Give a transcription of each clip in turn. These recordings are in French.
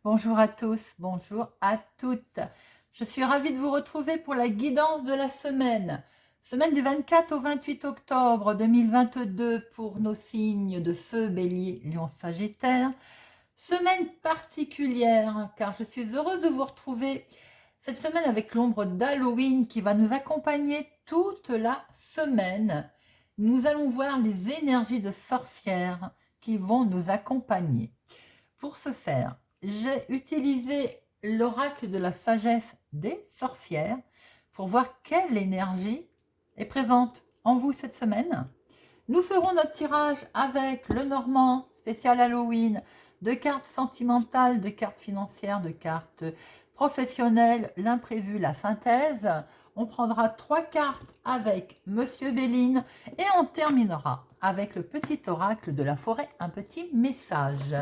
Bonjour à tous, bonjour à toutes. Je suis ravie de vous retrouver pour la guidance de la semaine. Semaine du 24 au 28 octobre 2022 pour nos signes de feu, bélier, lion, sagittaire. Semaine particulière car je suis heureuse de vous retrouver cette semaine avec l'ombre d'Halloween qui va nous accompagner toute la semaine. Nous allons voir les énergies de sorcières qui vont nous accompagner. Pour ce faire, j'ai utilisé l'oracle de la sagesse des sorcières pour voir quelle énergie est présente en vous cette semaine. Nous ferons notre tirage avec le Normand spécial Halloween, de cartes sentimentales, de cartes financières, de cartes professionnelles, l'imprévu, la synthèse. On prendra 3 cartes avec Monsieur Béline et on terminera avec le petit oracle de la forêt, un petit message.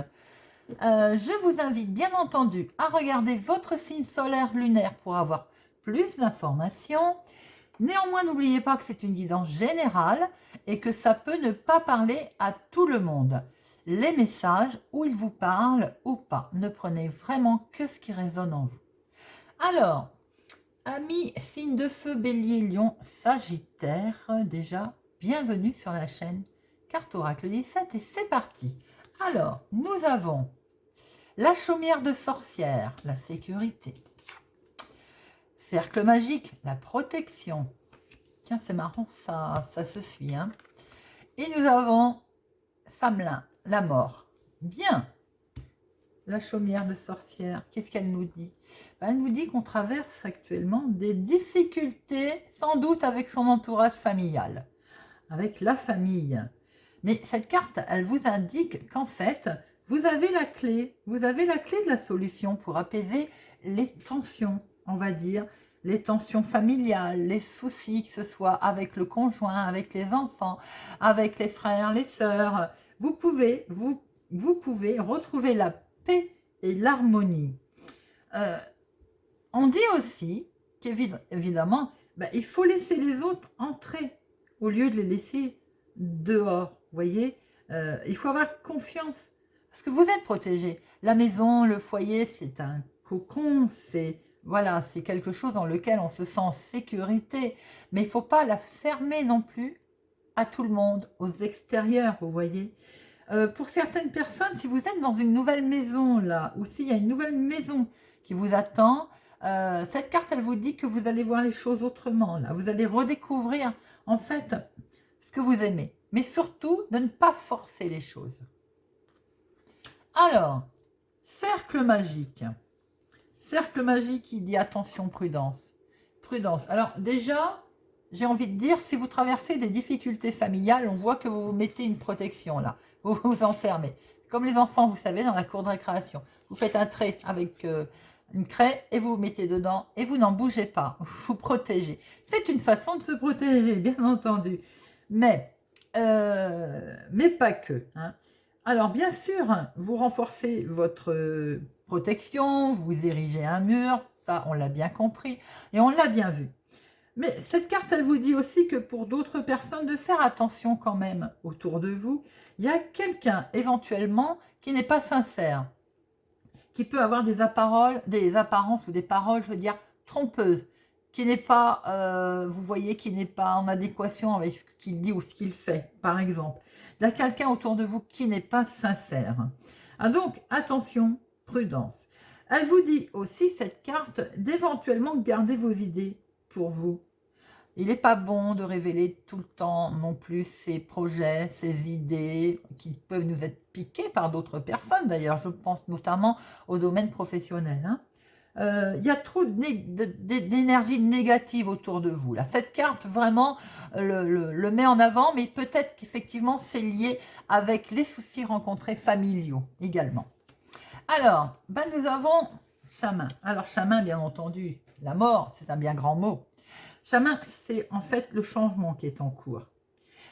Je vous invite bien entendu à regarder votre signe solaire lunaire pour avoir plus d'informations. Néanmoins, n'oubliez pas que c'est une guidance générale et que ça peut ne pas parler à tout le monde. Les messages, où ils vous parlent ou pas, ne prenez vraiment que ce qui résonne en vous. Alors, amis signe de feu, bélier, lion, sagittaire, déjà, bienvenue sur la chaîne Carte Oracle 17 et c'est parti. Alors, nous avons la chaumière de sorcière, la sécurité. Cercle magique, la protection. Tiens, c'est marrant, ça se suit. Hein. Et nous avons Samelin, la mort. Bien. La chaumière de sorcière, qu'est-ce qu'elle nous dit? Elle nous dit qu'on traverse actuellement des difficultés, sans doute avec son entourage familial, avec la famille. Mais cette carte, elle vous indique qu'en fait, vous avez la clé de la solution pour apaiser les tensions, on va dire, les tensions familiales, les soucis, que ce soit avec le conjoint, avec les enfants, avec les frères, les sœurs. Vous pouvez retrouver la paix et l'harmonie. On dit aussi qu'évidemment, il faut laisser les autres entrer au lieu de les laisser dehors. Vous voyez, il faut avoir confiance parce que vous êtes protégé. La maison, le foyer, c'est un cocon, c'est quelque chose dans lequel on se sent en sécurité. Mais il ne faut pas la fermer non plus à tout le monde, aux extérieurs, vous voyez. Pour certaines personnes, si vous êtes dans une nouvelle maison, là, ou s'il y a une nouvelle maison qui vous attend, cette carte, elle vous dit que vous allez voir les choses autrement. Là. Vous allez redécouvrir, en fait, ce que vous aimez. Mais surtout, de ne pas forcer les choses. Alors, cercle magique. Cercle magique, il dit attention, prudence. Prudence. Alors, déjà, j'ai envie de dire, si vous traversez des difficultés familiales, on voit que vous vous mettez une protection là. Vous vous enfermez. Comme les enfants, vous savez, dans la cour de récréation. Vous faites un trait avec une craie et vous vous mettez dedans et vous n'en bougez pas. Vous vous protégez. C'est une façon de se protéger, bien entendu. Mais pas que. Hein. Alors, bien sûr, vous renforcez votre protection, vous érigez un mur, ça, on l'a bien compris et on l'a bien vu. Mais cette carte, elle vous dit aussi que pour d'autres personnes, de faire attention quand même autour de vous. Il y a quelqu'un, éventuellement, qui n'est pas sincère, qui peut avoir des apparences ou des paroles, je veux dire, trompeuses, qui n'est pas, vous voyez, qui n'est pas en adéquation avec ce qu'il dit ou ce qu'il fait, par exemple. Il y a quelqu'un autour de vous qui n'est pas sincère. Ah, donc, attention, prudence. Elle vous dit aussi, cette carte, d'éventuellement garder vos idées pour vous. Il n'est pas bon de révéler tout le temps non plus ses projets, ses idées qui peuvent nous être piquées par d'autres personnes. D'ailleurs, je pense notamment au domaine professionnel. Hein. Il y a trop d'énergie négative autour de vous. Là. Cette carte, vraiment, le met en avant, mais peut-être qu'effectivement, c'est lié avec les soucis rencontrés familiaux également. Alors, nous avons Chaman. Alors, Chaman, bien entendu, la mort, c'est un bien grand mot. Chaman, c'est en fait le changement qui est en cours.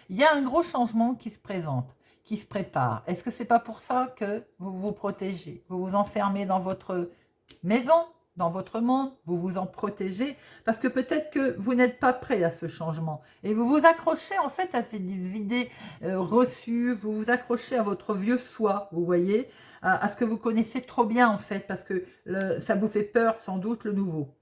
Il y a un gros changement qui se présente, qui se prépare. Est-ce que c'est pas pour ça que vous vous protégez? Vous vous enfermez dans votre maison, dans votre monde, vous vous en protégez, parce que peut-être que vous n'êtes pas prêt à ce changement. Et vous vous accrochez en fait à ces idées reçues, vous vous accrochez à votre vieux soi, vous voyez, à ce que vous connaissez trop bien en fait, parce que ça vous fait peur sans doute le nouveau.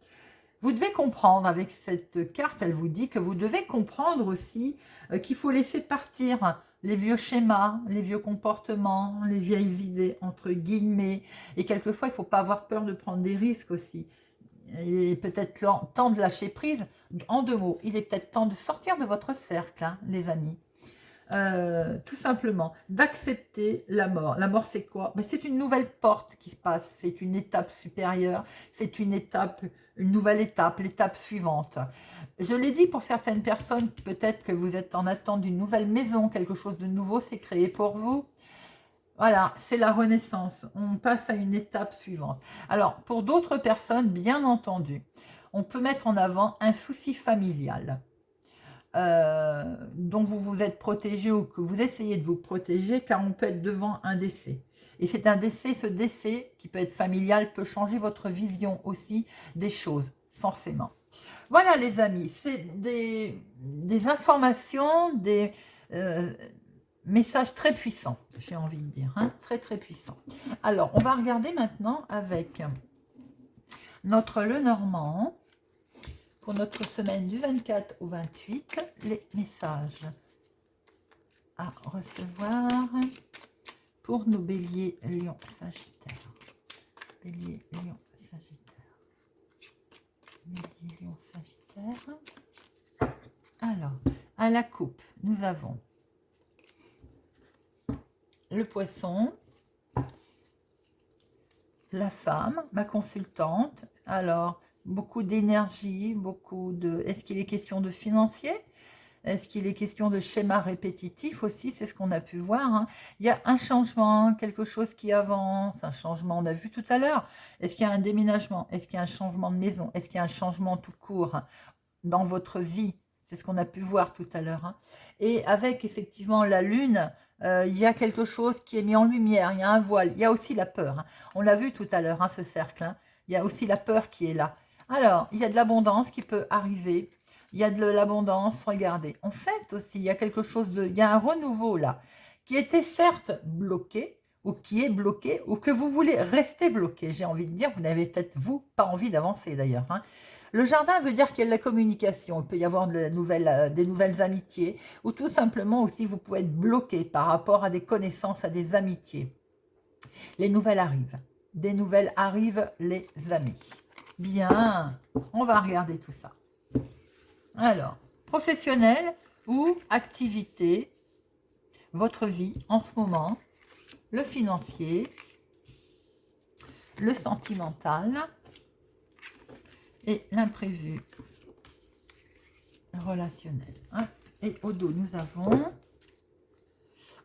Vous devez comprendre, avec cette carte, elle vous dit que vous devez comprendre aussi qu'il faut laisser partir les vieux schémas, les vieux comportements, les vieilles idées, entre guillemets. Et quelquefois, il ne faut pas avoir peur de prendre des risques aussi. Il est peut-être temps de lâcher prise. En 2 mots, il est peut-être temps de sortir de votre cercle, hein, les amis. Tout simplement, d'accepter la mort. La mort, c'est quoi? Ben, c'est une nouvelle porte qui se passe, c'est une étape supérieure, c'est une nouvelle étape, l'étape suivante. Je l'ai dit pour certaines personnes, peut-être que vous êtes en attente d'une nouvelle maison, quelque chose de nouveau s'est créé pour vous. Voilà, c'est la renaissance. On passe à une étape suivante. Alors, pour d'autres personnes, bien entendu, on peut mettre en avant un souci familial. Dont vous vous êtes protégé ou que vous essayez de vous protéger, car on peut être devant un décès. Et c'est un décès, ce décès qui peut être familial, peut changer votre vision aussi des choses, forcément. Voilà les amis, c'est des informations, des messages très puissants, j'ai envie de dire, hein, très très puissants. Alors, on va regarder maintenant avec notre Lenormand, pour notre semaine du 24 au 28, les messages à recevoir pour nos béliers, lions, sagittaires. Bélier, lion, sagittaire. Bélier, lion, sagittaire. Alors, à la coupe, nous avons le poisson, la femme, ma consultante. Alors, beaucoup d'énergie, beaucoup de... Est-ce qu'il est question de financier? Est-ce qu'il est question de schéma répétitif aussi? C'est ce qu'on a pu voir, hein. Il y a un changement, quelque chose qui avance, un changement, on a vu tout à l'heure. Est-ce qu'il y a un déménagement? Est-ce qu'il y a un changement de maison? Est-ce qu'il y a un changement tout court, hein, dans votre vie? C'est ce qu'on a pu voir tout à l'heure, hein. Et avec effectivement la lune, il y a quelque chose qui est mis en lumière, il y a un voile, il y a aussi la peur, hein. On l'a vu tout à l'heure, hein, ce cercle, hein. Il y a aussi la peur qui est là. Alors, il y a de l'abondance qui peut arriver. Il y a de l'abondance, regardez. En fait aussi, il y a quelque chose de... Il y a un renouveau là, qui était certes bloqué, ou qui est bloqué, ou que vous voulez rester bloqué. J'ai envie de dire, vous n'avez peut-être, vous, pas envie d'avancer d'ailleurs, hein. Le jardin veut dire qu'il y a de la communication. Il peut y avoir des nouvelles amitiés, ou tout simplement aussi, vous pouvez être bloqué par rapport à des connaissances, à des amitiés. Les nouvelles arrivent. Des nouvelles arrivent, les amis. Bien, on va regarder tout ça. Alors, professionnel ou activité, votre vie en ce moment, le financier, le sentimental et l'imprévu relationnel. Et au dos, nous avons...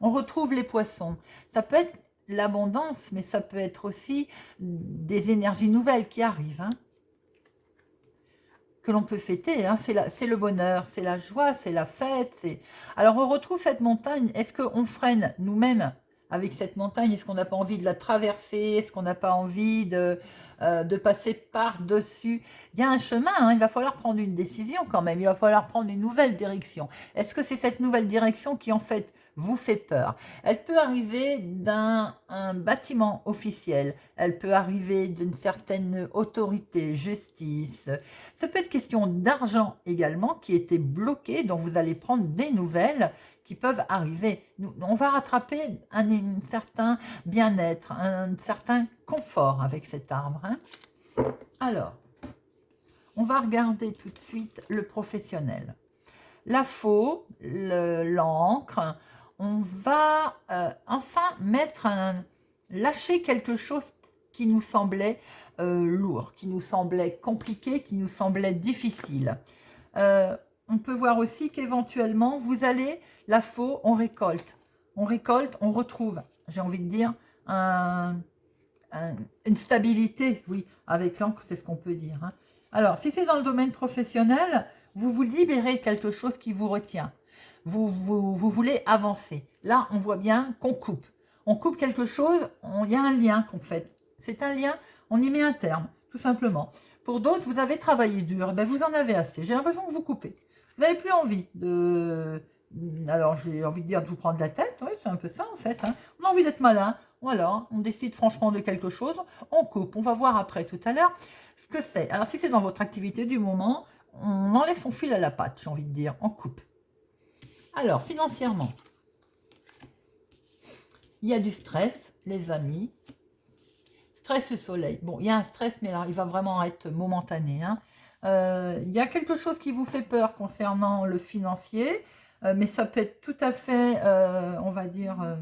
On retrouve les poissons. Ça peut être l'abondance, mais ça peut être aussi des énergies nouvelles qui arrivent, hein, que l'on peut fêter, hein. C'est le bonheur, c'est la joie, c'est la fête. Alors on retrouve cette montagne. Est-ce qu'on freine nous-mêmes avec cette montagne? Est-ce qu'on n'a pas envie de la traverser? Est-ce qu'on n'a pas envie de passer par-dessus? Il y a un chemin, hein. Il va falloir prendre une décision quand même, il va falloir prendre une nouvelle direction. Est-ce que c'est cette nouvelle direction qui en fait vous fait peur? Elle peut arriver d'un bâtiment officiel, elle peut arriver d'une certaine autorité, justice. Ça peut être question d'argent également qui était bloqué, dont vous allez prendre des nouvelles qui peuvent arriver. On va rattraper un certain bien-être, un certain confort avec cet arbre, hein. Alors, on va regarder tout de suite le professionnel. La faux, l'encre, on va enfin lâcher quelque chose qui nous semblait lourd, qui nous semblait compliqué, qui nous semblait difficile. On peut voir aussi qu'éventuellement, vous allez, la faux, on récolte, on retrouve, j'ai envie de dire, une stabilité, oui, avec l'encre, c'est ce qu'on peut dire, hein. Alors, si c'est dans le domaine professionnel, vous vous libérez de quelque chose qui vous retient. Vous voulez avancer. Là, on voit bien qu'on coupe. On coupe quelque chose, il y a un lien qu'on fait. C'est un lien, on y met un terme. tout simplement. Pour d'autres, vous avez travaillé dur, ben vous en avez assez. J'ai l'impression que vous coupez. Vous n'avez plus envie de... Alors, j'ai envie de dire de vous prendre la tête, oui, c'est un peu ça en fait. Hein. On a envie d'être malin, voilà, on décide franchement de quelque chose, on coupe. On va voir après tout à l'heure ce que c'est. Alors, si c'est dans votre activité du moment, on enlève son fil à la patte, j'ai envie de dire, on coupe. Alors, financièrement, il y a du stress, les amis. Stress au soleil. Bon, il y a un stress, mais là, il va vraiment être momentané. Hein. Il y a quelque chose qui vous fait peur concernant le financier, mais ça peut être tout à fait, on va dire,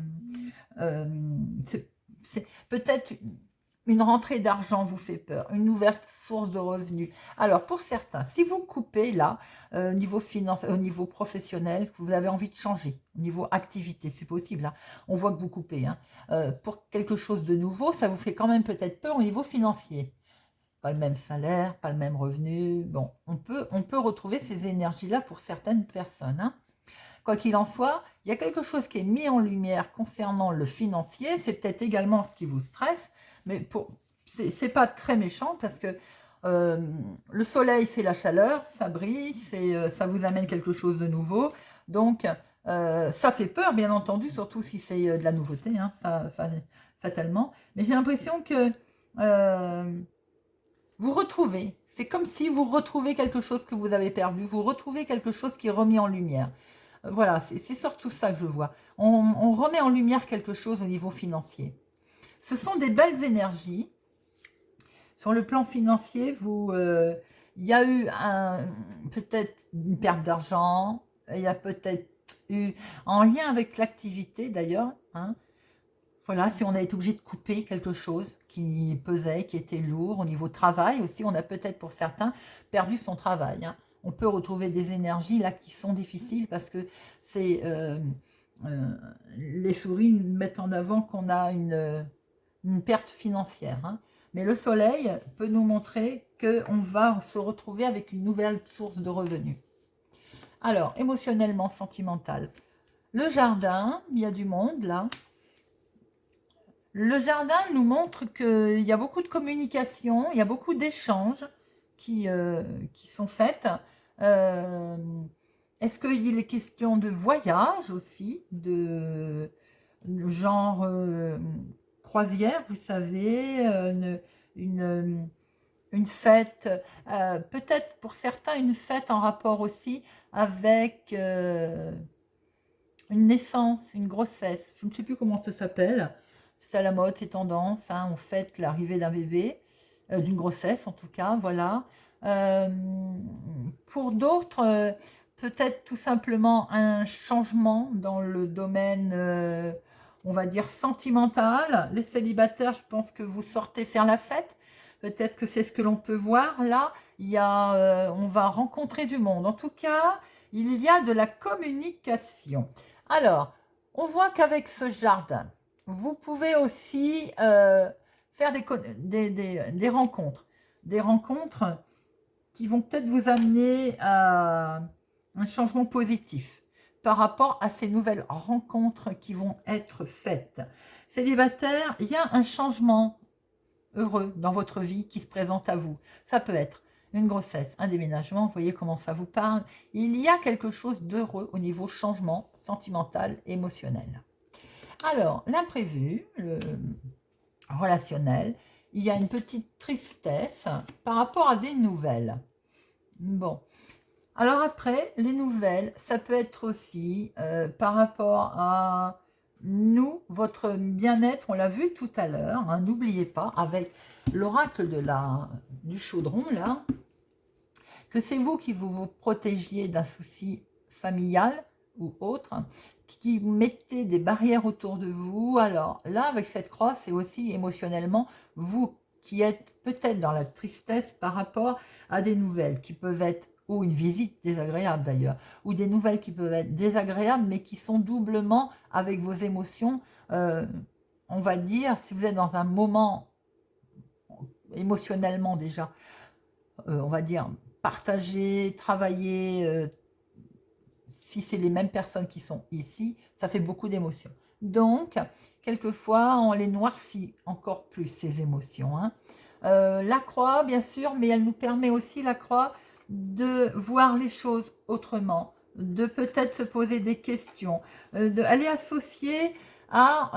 c'est peut-être une rentrée d'argent vous fait peur, une nouvelle source de revenus. Alors, pour certains, si vous coupez là, au niveau financier, au niveau professionnel, vous avez envie de changer, au niveau activité, c'est possible. Hein. On voit que vous coupez. Hein. Pour quelque chose de nouveau, ça vous fait quand même peut-être peur au niveau financier. Pas le même salaire, pas le même revenu. Bon, on peut retrouver ces énergies-là pour certaines personnes. Hein. Quoi qu'il en soit, il y a quelque chose qui est mis en lumière concernant le financier. C'est peut-être également ce qui vous stresse, mais c'est pas très méchant parce que le soleil, c'est la chaleur, ça brille, ça vous amène quelque chose de nouveau. Donc, ça fait peur, bien entendu, surtout si c'est de la nouveauté, hein, fatalement. Mais j'ai l'impression que vous retrouvez. C'est comme si vous retrouvez quelque chose que vous avez perdu, vous retrouvez quelque chose qui est remis en lumière. Voilà, c'est surtout ça que je vois. On remet en lumière quelque chose au niveau financier. Ce sont des belles énergies. Sur le plan financier, il y a eu peut-être une perte d'argent, il y a peut-être eu, en lien avec l'activité d'ailleurs, hein, voilà, si on a été obligé de couper quelque chose qui pesait, qui était lourd, au niveau travail aussi, on a peut-être pour certains perdu son travail. Hein. On peut retrouver des énergies là qui sont difficiles parce que c'est les souris mettent en avant qu'on a une perte financière. Hein. Mais le soleil peut nous montrer qu'on va se retrouver avec une nouvelle source de revenus. Alors, émotionnellement, sentimental. Le jardin, il y a du monde là. Le jardin nous montre qu'il y a beaucoup de communication, il y a beaucoup d'échanges qui sont faits. Est-ce qu'il est question de voyage aussi, de genre croisière, vous savez, une fête, peut-être pour certains une fête en rapport aussi avec une naissance, une grossesse, je ne sais plus comment ça s'appelle. C'est à la mode, c'est tendance, hein, on fête l'arrivée d'un bébé, d'une grossesse en tout cas, voilà. Euh, pour d'autres, peut-être tout simplement un changement dans le domaine, on va dire, sentimental. Les célibataires, je pense que vous sortez faire la fête. Peut-être que c'est ce que l'on peut voir là. On va rencontrer du monde. En tout cas, il y a de la communication. Alors, on voit qu'avec ce jardin, vous pouvez aussi faire des rencontres. Des rencontres qui vont peut-être vous amener à un changement positif par rapport à ces nouvelles rencontres qui vont être faites. Célibataire, il y a un changement heureux dans votre vie qui se présente à vous. Ça peut être une grossesse, un déménagement, vous voyez comment ça vous parle. Il y a quelque chose d'heureux au niveau changement sentimental, émotionnel. Alors, l'imprévu, le relationnel, il y a une petite tristesse par rapport à des nouvelles. Bon. Alors après, les nouvelles, ça peut être aussi par rapport à nous, votre bien-être, on l'a vu tout à l'heure, hein, n'oubliez pas, avec l'oracle du chaudron, là, que c'est vous qui vous protégiez d'un souci familial ou autre, hein, qui mettez des barrières autour de vous. Alors là, avec cette croix, c'est aussi émotionnellement vous qui êtes peut-être dans la tristesse par rapport à des nouvelles qui peuvent être, ou une visite désagréable d'ailleurs, ou des nouvelles qui peuvent être désagréables, mais qui sont doublement avec vos émotions. On va dire, si vous êtes dans un moment émotionnellement déjà, on va dire, partager, travailler, si c'est les mêmes personnes qui sont ici, ça fait beaucoup d'émotions. Donc, quelquefois, on les noircit encore plus, ces émotions. Hein. La croix, bien sûr, mais elle nous permet aussi, la croix, de voir les choses autrement, de peut-être se poser des questions, d'aller associer à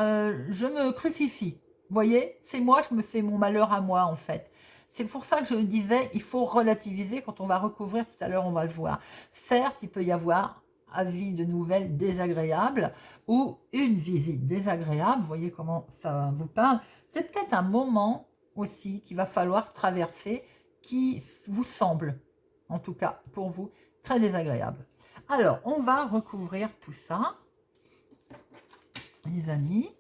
je me crucifie. Vous voyez, c'est moi, je me fais mon malheur à moi, en fait. C'est pour ça que je disais, il faut relativiser quand on va recouvrir, tout à l'heure on va le voir. Certes, il peut y avoir avis de nouvelles désagréables ou une visite désagréable, vous voyez comment ça vous parle. C'est peut-être un moment aussi qu'il va falloir traverser qui vous semble, en tout cas pour vous, très désagréable. Alors, on va recouvrir tout ça, les amis.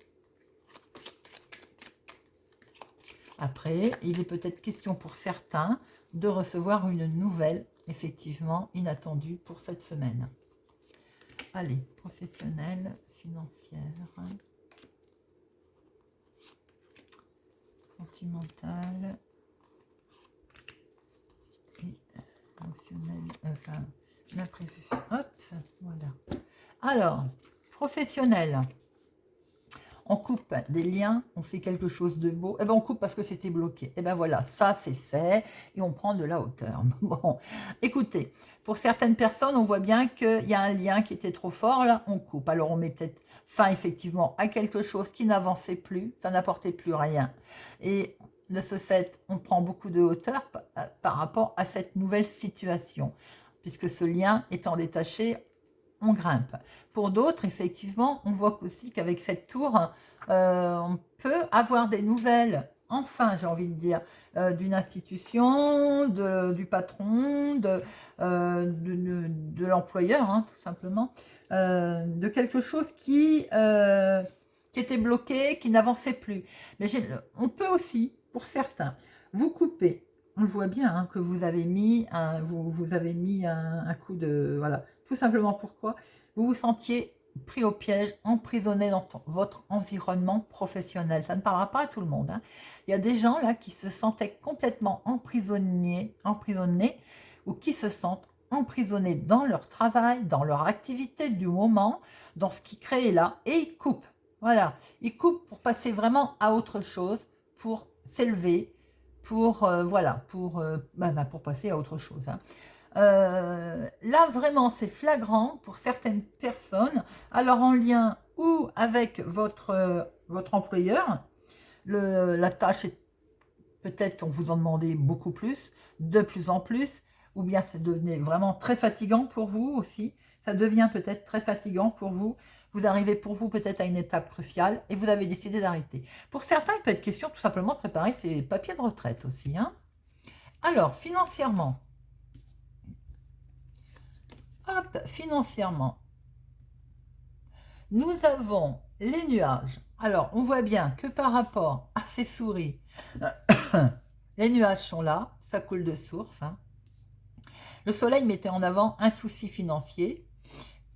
Après, il est peut-être question pour certains de recevoir une nouvelle, effectivement, inattendue pour cette semaine. Allez, professionnelle, financière, sentimentale et émotionnelle, enfin, l'imprévu. Hop, voilà. Alors, professionnel. On coupe des liens, on fait quelque chose de beau, et ben on coupe parce que c'était bloqué. Et ben voilà, ça c'est fait et on prend de la hauteur. Bon, écoutez, pour certaines personnes, on voit bien qu'il y a un lien qui était trop fort, là, on coupe. Alors on met peut-être fin effectivement à quelque chose qui n'avançait plus, ça n'apportait plus rien. Et de ce fait, on prend beaucoup de hauteur par rapport à cette nouvelle situation, puisque ce lien étant détaché, on grimpe. Pour d'autres, effectivement, on voit aussi qu'avec cette tour, on peut avoir des nouvelles, enfin, j'ai envie de dire, d'une institution, du patron, de l'employeur, hein, tout simplement, de quelque chose qui était bloqué, qui n'avançait plus. Mais on peut aussi, pour certains, vous couper. On le voit bien hein, que vous avez mis vous avez mis un coup de... Voilà. Tout simplement pourquoi vous vous sentiez pris au piège, emprisonné dans votre environnement professionnel. Ça ne parlera pas à tout le monde. Hein. Il y a des gens là qui se sentaient complètement emprisonnés ou qui se sentent emprisonnés dans leur travail, dans leur activité du moment, dans ce qui crée là, et ils coupent. Voilà, ils coupent pour passer vraiment à autre chose, pour s'élever, pour voilà, pour passer à autre chose. Hein. Là, vraiment, c'est flagrant pour certaines personnes. Alors, en lien ou avec votre employeur, la tâche est peut-être, on vous en demandait beaucoup plus, de plus en plus, ou bien ça devenait vraiment très fatigant pour vous aussi. Ça devient peut-être très fatigant pour vous. Vous arrivez pour vous peut-être à une étape cruciale et vous avez décidé d'arrêter. Pour certains, il peut être question tout simplement de préparer ses papiers de retraite aussi. Hein. Alors, financièrement, hop, financièrement, nous avons les nuages. Alors, on voit bien que par rapport à ces souris, les nuages sont là, ça coule de source. Hein. Le soleil mettait en avant un souci financier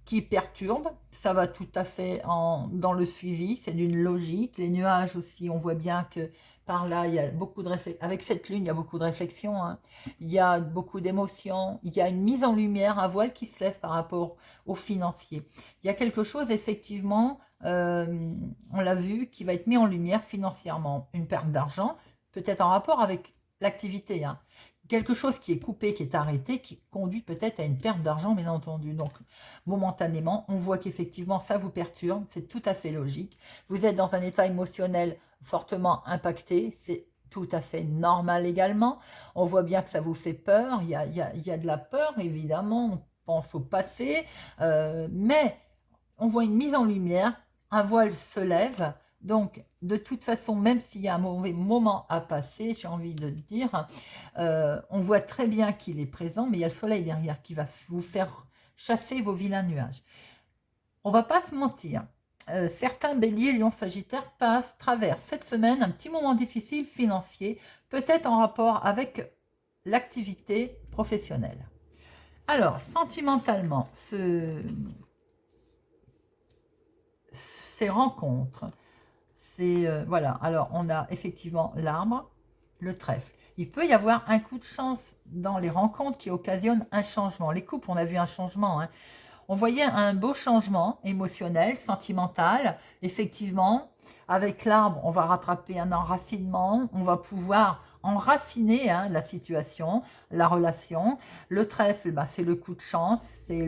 qui perturbe, ça va tout à fait dans le suivi, c'est d'une logique. Les nuages aussi, on voit bien que par là, il y a beaucoup de réflexion. Avec cette lune, il y a beaucoup de réflexion, hein. Il y a beaucoup d'émotions, il y a une mise en lumière, un voile qui se lève par rapport aux financiers. Il y a quelque chose, effectivement, on l'a vu, qui va être mis en lumière financièrement. Une perte d'argent, peut-être en rapport avec l'activité, hein. Quelque chose qui est coupé, qui est arrêté, qui conduit peut-être à une perte d'argent, bien entendu. Donc, momentanément, on voit qu'effectivement, ça vous perturbe, c'est tout à fait logique. Vous êtes dans un état émotionnel fortement impacté, c'est tout à fait normal également. On voit bien que ça vous fait peur, il y a de la peur, évidemment, on pense au passé, mais on voit une mise en lumière, un voile se lève, donc de toute façon, même s'il y a un mauvais moment à passer, j'ai envie de dire, on voit très bien qu'il est présent, mais il y a le soleil derrière qui va vous faire chasser vos vilains nuages. On ne va pas se mentir, certains béliers, lions, sagittaires traversent cette semaine un petit moment difficile financier, peut-être en rapport avec l'activité professionnelle. Alors, sentimentalement, ces rencontres, voilà, alors on a effectivement l'arbre, le trèfle. Il peut y avoir un coup de chance dans les rencontres qui occasionnent un changement. Les couples, on a vu un changement. Hein. On voyait un beau changement émotionnel, sentimental. Effectivement, avec l'arbre, on va rattraper un enracinement. On va pouvoir enraciner hein, la situation, la relation. Le trèfle, bah, c'est le coup de chance, c'est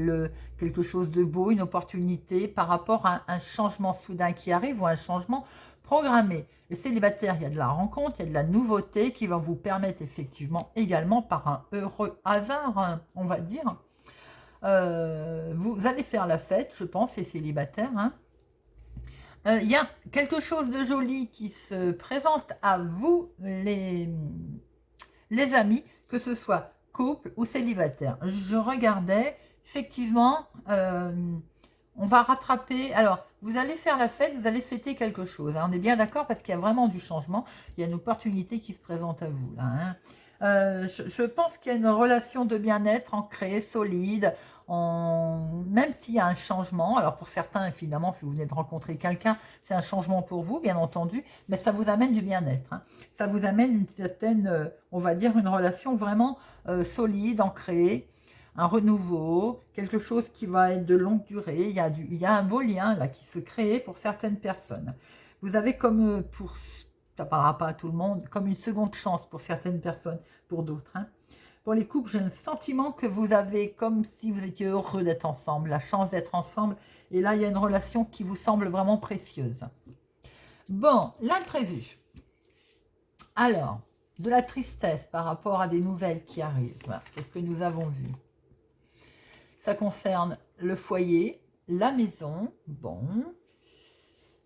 quelque chose de beau, une opportunité par rapport à un changement soudain qui arrive ou un changement programmé. Les célibataires, il y a de la rencontre, il y a de la nouveauté qui va vous permettre effectivement également par un heureux hasard, hein, on va dire. Vous allez faire la fête, je pense, les célibataires. Hein. Il y a quelque chose de joli qui se présente à vous, les amis, que ce soit couple ou célibataire. Je regardais, effectivement, on va rattraper. Alors, vous allez faire la fête, vous allez fêter quelque chose. Hein, on est bien d'accord parce qu'il y a vraiment du changement. Il y a une opportunité qui se présente à vous. Là, hein. Je pense qu'il y a une relation de bien-être ancrée, solide, même s'il y a un changement. Alors pour certains, évidemment, si vous venez de rencontrer quelqu'un, c'est un changement pour vous, bien entendu, mais ça vous amène du bien-être. Hein. Ça vous amène une certaine, on va dire, une relation vraiment solide, ancrée, un renouveau, quelque chose qui va être de longue durée. Il y a un beau lien là qui se crée pour certaines personnes. Vous avez comme ça ne parlera pas à tout le monde, comme une seconde chance pour certaines personnes, pour d'autres. Hein. Pour les couples, j'ai le sentiment que vous avez comme si vous étiez heureux d'être ensemble, la chance d'être ensemble. Et là, il y a une relation qui vous semble vraiment précieuse. Bon, l'imprévu. Alors, de la tristesse par rapport à des nouvelles qui arrivent. Voilà, c'est ce que nous avons vu. Ça concerne le foyer, la maison. Bon.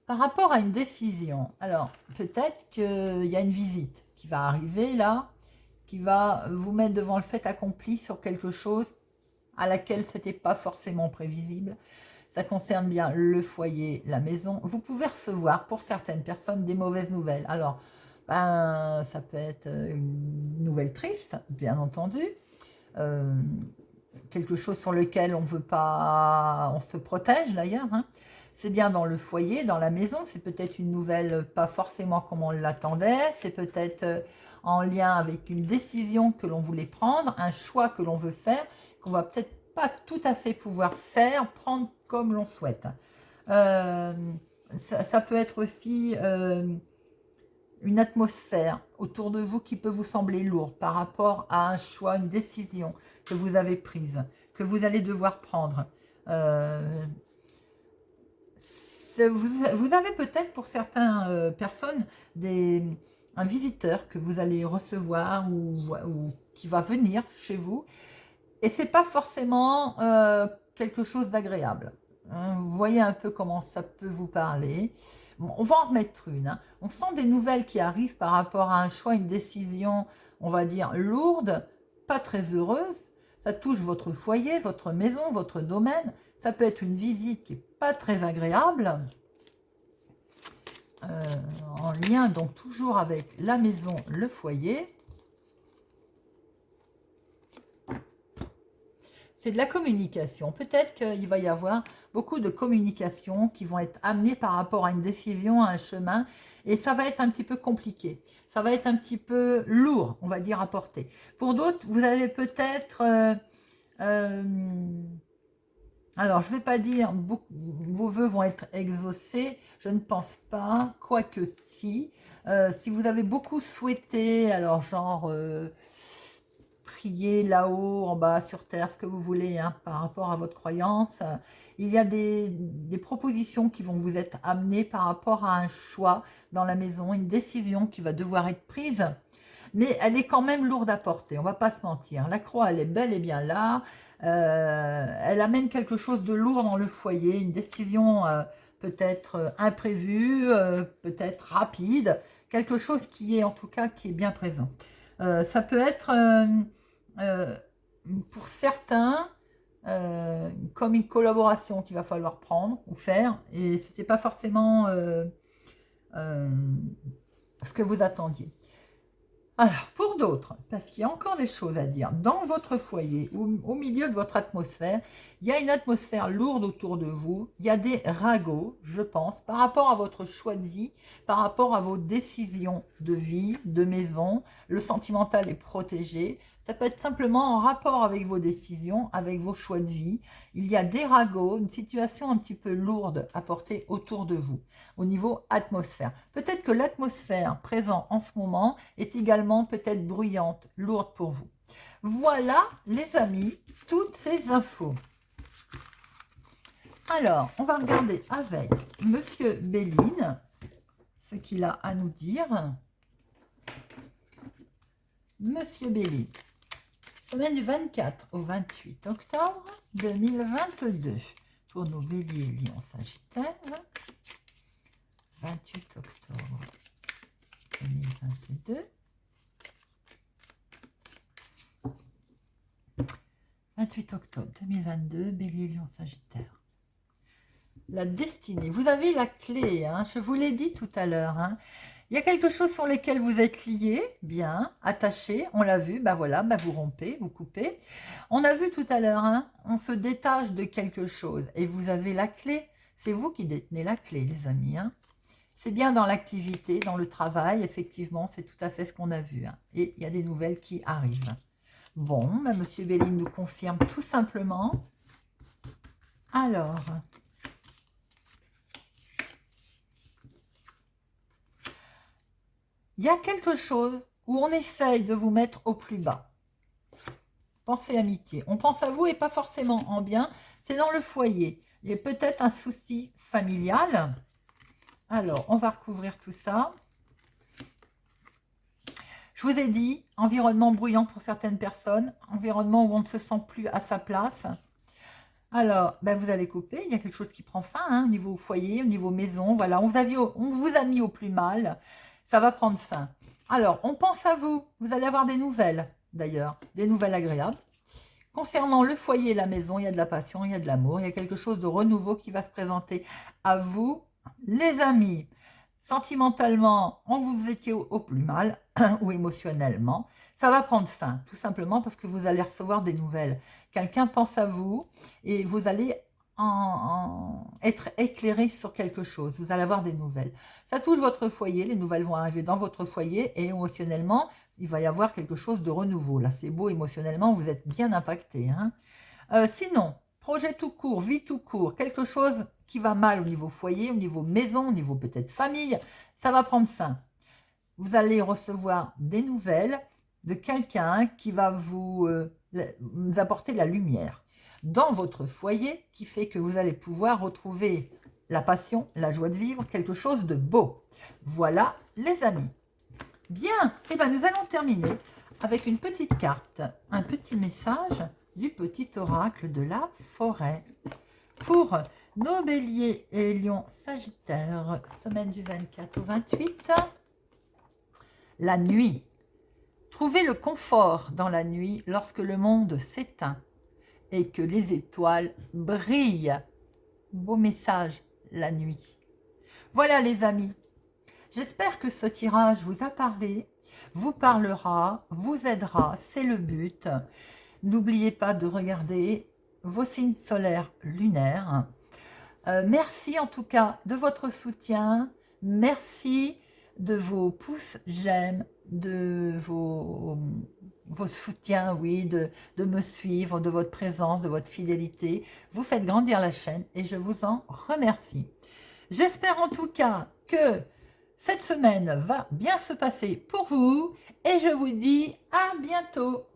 Par rapport à une décision. Alors, peut-être qu'il y a une visite qui va arriver là, qui va vous mettre devant le fait accompli sur quelque chose à laquelle ce n'était pas forcément prévisible. Ça concerne bien le foyer, la maison. Vous pouvez recevoir, pour certaines personnes, des mauvaises nouvelles. Alors, ben, ça peut être une nouvelle triste, bien entendu. Quelque chose sur lequel on veut pas... On se protège, d'ailleurs. Hein. C'est bien dans le foyer, dans la maison. C'est peut-être une nouvelle pas forcément comme on l'attendait. C'est peut-être... en lien avec une décision que l'on voulait prendre, un choix que l'on veut faire, qu'on va peut-être pas tout à fait pouvoir prendre comme l'on souhaite. Ça peut être aussi une atmosphère autour de vous qui peut vous sembler lourde par rapport à un choix, une décision que vous avez prise, que vous allez devoir prendre. Vous avez peut-être pour certaines personnes un visiteur que vous allez recevoir ou qui va venir chez vous. Et c'est pas forcément quelque chose d'agréable. Hein. Vous voyez un peu comment ça peut vous parler. Bon, on va en remettre une. Hein. On sent des nouvelles qui arrivent par rapport à un choix, une décision, on va dire, lourde, pas très heureuse. Ça touche votre foyer, votre maison, votre domaine. Ça peut être une visite qui n'est pas très agréable. En lien donc toujours avec la maison, le foyer. C'est de la communication. Peut-être qu'il va y avoir beaucoup de communications qui vont être amenées par rapport à une décision, à un chemin, et ça va être un petit peu compliqué. Ça va être un petit peu lourd, on va dire, à porter. Pour d'autres, vous avez peut-être... alors, je ne vais pas dire vos vœux vont être exaucés, je ne pense pas, quoique si. Si vous avez beaucoup souhaité, alors genre prier là-haut, en bas, sur terre, ce que vous voulez, hein, par rapport à votre croyance, il y a des propositions qui vont vous être amenées par rapport à un choix dans la maison, une décision qui va devoir être prise, mais elle est quand même lourde à porter, on ne va pas se mentir. La croix, elle est bel et bien là. Elle amène quelque chose de lourd dans le foyer, une décision peut-être imprévue, peut-être rapide, quelque chose qui est en tout cas qui est bien présent. Ça peut être pour certains comme une collaboration qu'il va falloir prendre ou faire, et c'était pas forcément ce que vous attendiez. Alors, pour d'autres, parce qu'il y a encore des choses à dire, dans votre foyer ou au milieu de votre atmosphère, il y a une atmosphère lourde autour de vous, il y a des ragots, je pense, par rapport à votre choix de vie, par rapport à vos décisions de vie, de maison, le sentimental est protégé, ça peut être simplement en rapport avec vos décisions, avec vos choix de vie. Il y a des ragots, une situation un petit peu lourde à porter autour de vous, au niveau atmosphère. Peut-être que l'atmosphère présente en ce moment est également également peut-être bruyante, lourde pour vous. Voilà, les amis, toutes ces infos. Alors, on va regarder avec Monsieur Béline ce qu'il a à nous dire. Monsieur Béline, semaine du 24 au 28 octobre 2022. Pour nos béliers, lions, sagittaires. 28 octobre 2022. 28 octobre 2022, bélier, lion, sagittaire. La destinée. Vous avez la clé, hein, je vous l'ai dit tout à l'heure. Hein. Il y a quelque chose sur lequel vous êtes lié, bien, attaché, on l'a vu, ben voilà, ben vous rompez, vous coupez. On a vu tout à l'heure, hein, on se détache de quelque chose et vous avez la clé. C'est vous qui détenez la clé, les amis. Hein. C'est bien dans l'activité, dans le travail, effectivement, c'est tout à fait ce qu'on a vu. Hein. Et il y a des nouvelles qui arrivent. Bon, ben, Monsieur Béline nous confirme tout simplement. Alors... il y a quelque chose où on essaye de vous mettre au plus bas. Pensez amitié. On pense à vous et pas forcément en bien. C'est dans le foyer. Il y a peut-être un souci familial. Alors, on va recouvrir tout ça. Je vous ai dit, environnement bruyant pour certaines personnes. Environnement où on ne se sent plus à sa place. Alors, ben vous allez couper. Il y a quelque chose qui prend fin hein, au niveau foyer, au niveau maison. Voilà, on vous a mis au plus mal. Ça va prendre fin. Alors, on pense à vous. Vous allez avoir des nouvelles, d'ailleurs. Des nouvelles agréables. Concernant le foyer et la maison, il y a de la passion, il y a de l'amour. Il y a quelque chose de renouveau qui va se présenter à vous, les amis. Sentimentalement, on vous étiez au plus mal, ou émotionnellement. Ça va prendre fin, tout simplement parce que vous allez recevoir des nouvelles. Quelqu'un pense à vous et vous allez être éclairé sur quelque chose. Vous allez avoir des nouvelles. Ça touche votre foyer, les nouvelles vont arriver dans votre foyer et émotionnellement, il va y avoir quelque chose de renouveau. Là, c'est beau, émotionnellement, vous êtes bien impacté. Hein. Sinon, projet tout court, vie tout court, quelque chose qui va mal au niveau foyer, au niveau maison, au niveau peut-être famille, ça va prendre fin. Vous allez recevoir des nouvelles de quelqu'un qui va vous apporter la lumière dans votre foyer qui fait que vous allez pouvoir retrouver la passion, la joie de vivre, quelque chose de beau. Voilà les amis. Bien, et bien nous allons terminer avec une petite carte, un petit message du petit oracle de la forêt. Pour nos béliers et lions sagittaires, semaine du 24 au 28, la nuit. Trouvez le confort dans la nuit lorsque le monde s'éteint et que les étoiles brillent. Beau message, la nuit. Voilà les amis, j'espère que ce tirage vous a parlé, vous parlera, vous aidera, c'est le but. N'oubliez pas de regarder vos signes solaires lunaires. Merci en tout cas de votre soutien, merci de vos pouces j'aime, de vos soutiens, oui, de me suivre, de votre présence, de votre fidélité. Vous faites grandir la chaîne et je vous en remercie. J'espère en tout cas que cette semaine va bien se passer pour vous et je vous dis à bientôt.